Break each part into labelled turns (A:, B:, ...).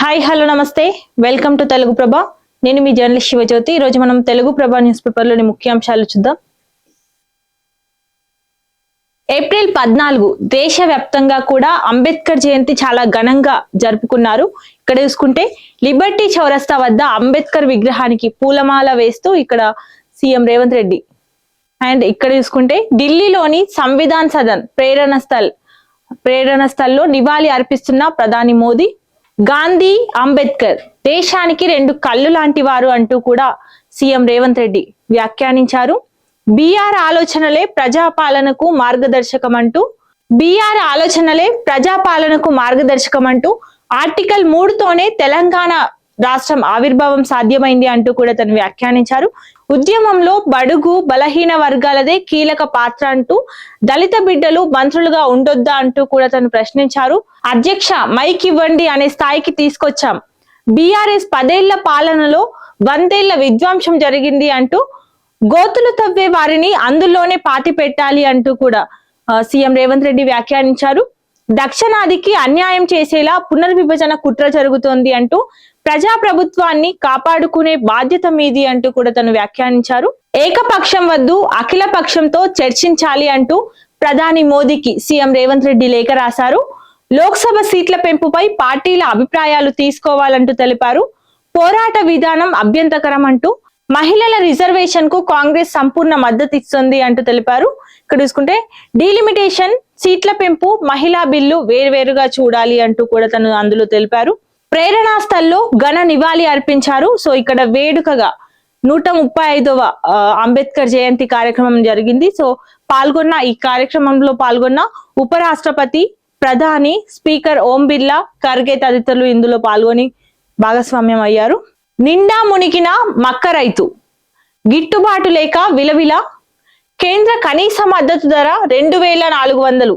A: Hi hello నమస్తే welcome to Telugu ప్రభ. నేను మీ journalist Shivajyothi. ఈ రోజు మనం తెలుగు ప్రభ న్యూస్ పేపర్లోని ముఖ్యాంశాలు చూద్దాం. ఏప్రిల్ 14 దేశవ్యాప్తంగా కూడా అంబేద్కర్ జయంతి చాలా ఘనంగా జరుపుకున్నారు. ఇక్కడ చూసుకుంటే లిబర్టీ చౌరస్తా వద్ద అంబేద్కర్ విగ్రహానికి పూలమాల వేస్తూ ఇక్కడ సీఎం రేవంత్ రెడ్డి అండ్ ఇక్కడ చూసుకుంటే ఢిల్లీలోని సంవిధాన్ సదన్ ప్రేరణ స్థల్లో నివాళి అర్పిస్తున్న ప్రధాని మోదీ. గాంధీ అంబేద్కర్ దేశానికి రెండు కళ్ళు లాంటి వారు అంటూ కూడా సీఎం రేవంత్ రెడ్డి వ్యాఖ్యానించారు. బీఆర్ ఆలోచనలే ప్రజాపాలనకు మార్గదర్శకం అంటూ ఆర్టికల్ 3తోనే తెలంగాణ రాష్ట్రం ఆవిర్భావం సాధ్యమైంది అంటూ కూడా తను వ్యాఖ్యానించారు. ఉద్యమంలో బడుగు బలహీన వర్గాలదే కీలక పాత్ర అంటూ దళిత బిడ్డలు మంత్రులుగా ఉండొద్దా అంటూ కూడా తను ప్రశ్నించారు. అధ్యక్ష మైక్ ఇవ్వండి అనే స్థాయికి తీసుకొచ్చాం. బీఆర్ఎస్ 10 ఏళ్ల పాలనలో 100 ఏళ్ల విధ్వంసం జరిగింది అంటూ గోతులు తవ్వే వారిని అందులోనే పాతి పెట్టాలి అంటూ కూడా సీఎం రేవంత్ రెడ్డి వ్యాఖ్యానించారు. దక్షిణాదికి అన్యాయం చేసేలా పునర్విభజన కుట్ర జరుగుతోంది అంటూ ప్రజాప్రభుత్వాన్ని కాపాడుకునే బాధ్యత మీది అంటూ కూడా తను వ్యాఖ్యానించారు. ఏకపక్షం వద్దు అఖిల పక్షంతో చర్చించాలి అంటూ ప్రధాని మోదీకి సీఎం రేవంత్ రెడ్డి లేఖ రాశారు. లోక్సభ సీట్ల పెంపుపై పార్టీల అభిప్రాయాలు తీసుకోవాలంటూ తెలిపారు. పోరాట విధానం అభ్యంతరకరం అంటూ మహిళల రిజర్వేషన్ కు కాంగ్రెస్ సంపూర్ణ మద్దతు ఇస్తుంది అంటూ తెలిపారు. ఇక్కడ చూసుకుంటే డీలిమిటేషన్, సీట్ల పెంపు, మహిళా బిల్లు వేరువేరుగా చూడాలి అంటూ కూడా తను అందులో తెలిపారు. ప్రేరణా స్థల్లో ఘన నివాళి అర్పించారు. సో ఇక్కడ వేడుకగా 135వ అంబేద్కర్ జయంతి కార్యక్రమం జరిగింది. సో ఈ కార్యక్రమంలో పాల్గొన్న ఉపరాష్ట్రపతి, ప్రధాని, స్పీకర్ ఓం బిర్లా, ఖర్గే తదితరులు ఇందులో పాల్గొని భాగస్వామ్యం అయ్యారు. నిండా మునిగిన మక్క రైతు, గిట్టుబాటు లేక విలవిల, కేంద్ర కనీస మద్దతు ధర 2400,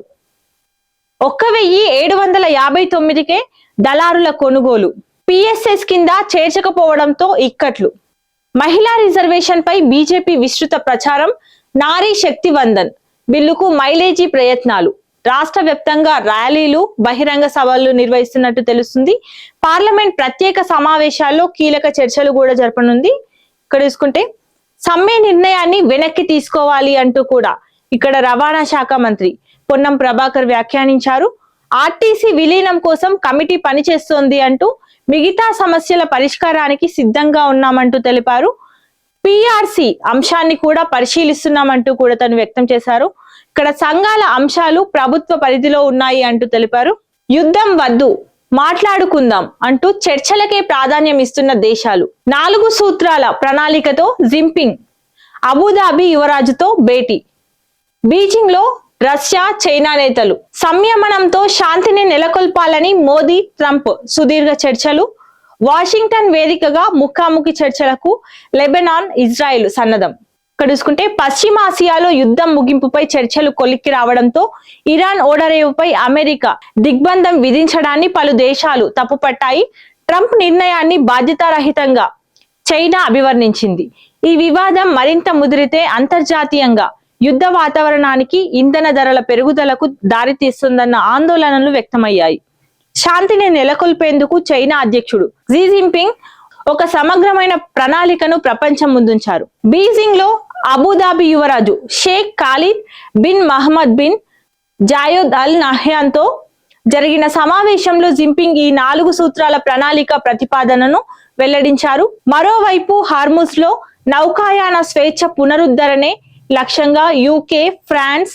A: 1759కే దళారుల కొనుగోలు, పిఎస్ఎస్ కింద చేర్చకపోవడంతో ఇక్కట్లు, మహిళా రిజర్వేషన్ పై బీజేపీ విస్తృత ప్రచారం, నారీ శక్తి వందన్ బిల్లుకు మైలేజీ ప్రయత్నాలు, రాష్ట్ర వ్యాప్తంగా ర్యాలీలు, బహిరంగ సభలు నిర్వహిస్తున్నట్టు తెలుస్తుంది. పార్లమెంట్ ప్రత్యేక సమావేశాల్లో కీలక చర్చలు కూడా జరపనుంది. ఇక్కడ చూసుకుంటే సమ్మె నిర్ణయాన్ని వెనక్కి తీసుకోవాలి అంటూ కూడా ఇక్కడ రవాణా శాఖ మంత్రి పొన్నం ప్రభాకర్ వ్యాఖ్యానించారు. ఆర్టీసీ విలీనం కోసం కమిటీ పనిచేస్తోంది అంటూ మిగతా సమస్యల పరిష్కారానికి సిద్ధంగా ఉన్నామంటూ తెలిపారు. పిఆర్సి అంశాన్ని కూడా పరిశీలిస్తున్నామంటూ కూడా తను వ్యక్తం చేశారు. ఇక్కడ సంఘాల అంశాలు ప్రభుత్వ పరిధిలో ఉన్నాయి అంటూ తెలిపారు. యుద్ధం వద్దు మాట్లాడుకుందాం అంటూ చర్చలకే ప్రాధాన్యం ఇస్తున్న దేశాలు. 4 సూత్రాల ప్రణాళికతో జింపింగ్ అబుదాబి యువరాజుతో భేటీ. బీజింగ్ లో రష్యా, చైనా నేతలు సంయమనంతో శాంతిని నెలకొల్పాలని మోదీ, ట్రంప్ సుదీర్ఘ చర్చలు. వాషింగ్టన్ వేదికగా ముఖాముఖి చర్చలకు లెబనాన్, ఇజ్రాయెల్ సన్నద్ధం. ఇక్కడ చూసుకుంటే పశ్చిమాసియాలో యుద్ధం ముగింపుపై చర్చలు కొలిక్కి రావడంతో ఇరాన్ ఓడరేవుపై అమెరికా దిగ్బంధం విధించడాన్ని పలు దేశాలు తప్పుపట్టాయి. ట్రంప్ నిర్ణయాన్ని బాధ్యతారహితంగా చైనా అభివర్ణించింది. ఈ వివాదం మరింత ముదిరితే అంతర్జాతీయంగా యుద్ధ వాతావరణానికి, ఇంధన ధరల పెరుగుదలకు దారితీస్తుందన్న ఆందోళనలు వ్యక్తమయ్యాయి. శాంతిని నెలకొల్పేందుకు చైనా అధ్యక్షుడు జీ జింపింగ్ ఒక సమగ్రమైన ప్రణాళికను ప్రపంచం ముందుంచారు. బీజింగ్ లో అబుదాబి యువరాజు Sheikh Khalid bin Mohammed bin Zayed Al Nahyan తో జరిగిన సమావేశంలో జింపింగ్ ఈ 4 సూత్రాల ప్రణాళిక ప్రతిపాదనను వెల్లడించారు. మరోవైపు హార్ముజ్ లో నౌకాయాన స్వేచ్ఛ పునరుద్ధరణే లక్ష్యంగా యూకే, ఫ్రాన్స్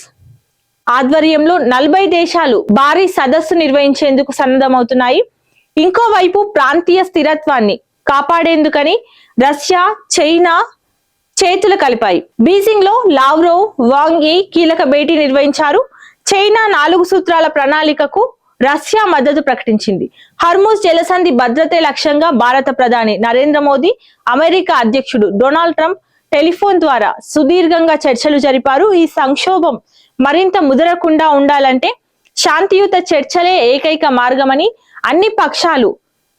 A: ఆధ్వర్యంలో 40 దేశాలు భారీ సదస్సు నిర్వహించేందుకు సన్నద్ధమవుతున్నాయి. ఇంకోవైపు ప్రాంతీయ స్థిరత్వాన్ని కాపాడేందుకని రష్యా, చైనా చేతులు కలిపాయి. బీజింగ్ లో లావ్రోవ్, వాంగ్ యీ కీలక భేటీ నిర్వహించారు. చైనా 4 సూత్రాల ప్రణాళికకు రష్యా మద్దతు ప్రకటించింది. హర్ముజ్ జలసంధి భద్రతే లక్ష్యంగా భారత ప్రధాని నరేంద్ర మోదీ, అమెరికా అధ్యక్షుడు డొనాల్డ్ ట్రంప్ టెలిఫోన్ ద్వారా సుదీర్ఘంగా చర్చలు జరిపారు. ఈ సంక్షోభం మరింత ముదరకుండా ఉండాలంటే శాంతియుత చర్చలే ఏకైక మార్గమని, అన్ని పక్షాలు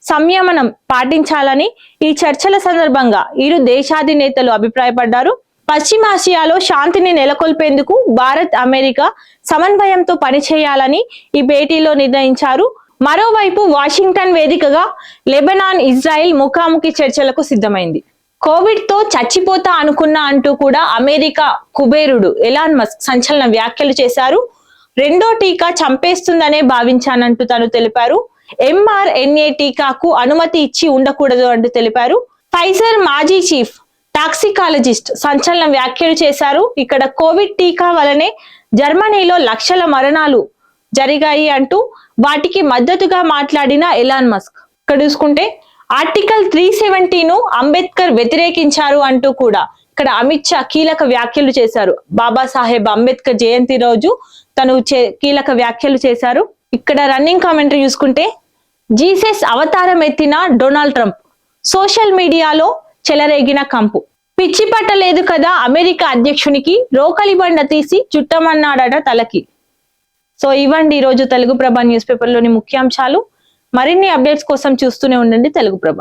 A: సంయమనం పాటించాలని ఈ చర్చల సందర్భంగా ఇరు దేశాధినేతలు అభిప్రాయపడ్డారు. పశ్చిమాసియాలో శాంతిని నెలకొల్పేందుకు భారత్, అమెరికా సమన్వయంతో పనిచేయాలని ఈ భేటీలో నిర్ణయించారు. మరోవైపు వాషింగ్టన్ వేదికగా లెబనాన్ ఇజ్రాయెల్ ముఖాముఖి చర్చలకు సిద్ధమైంది. కోవిడ్ తో చచ్చిపోతా అనుకున్నా అంటూ కూడా అమెరికా కుబేరుడు ఎలాన్ మస్క్ సంచలన వ్యాఖ్యలు చేశారు. రెండో టీకా చంపేస్తుందనే భావించానంటూ తను తెలిపారు. mRNA టీకాకు అనుమతి ఇచ్చి ఉండకూడదు అంటూ తెలిపారు. ఫైజర్ మాజీ చీఫ్ టాక్సికాలజిస్ట్ సంచలన వ్యాఖ్యలు చేశారు. ఇక్కడ కోవిడ్ టీకా వలనే జర్మనీలో లక్షల మరణాలు జరిగాయి అంటూ వాటికి మద్దతుగా మాట్లాడిన ఎలాన్ మస్క్. ఇక్కడ చూసుకుంటే ఆర్టికల్ 370 ను అంబేద్కర్ వ్యతిరేకించారు అంటూ కూడా ఇక్కడ అమిత్ షా కీలక వ్యాఖ్యలు చేశారు. బాబాసాహెబ్ అంబేద్కర్ జయంతి రోజు తను కీలక వ్యాఖ్యలు చేశారు. ఇక్కడ రన్నింగ్ కామెంటరీ చూసుకుంటే జీసస్ అవతారం ఎత్తిన డొనాల్డ్ ట్రంప్, సోషల్ మీడియాలో చెలరేగిన కంపు. పిచ్చి పట్టలేదు కదా అమెరికా అధ్యక్షునికి, రోకలి బండ తీసి చుట్టమన్నాడట తలకి. సో ఇవ్వండి ఈరోజు తెలుగు ప్రభ న్యూస్ పేపర్ లోని ముఖ్యాంశాలు. మరిన్ని అప్డేట్స్ కోసం చూస్తూనే ఉండండి తెలుగు ప్రభ.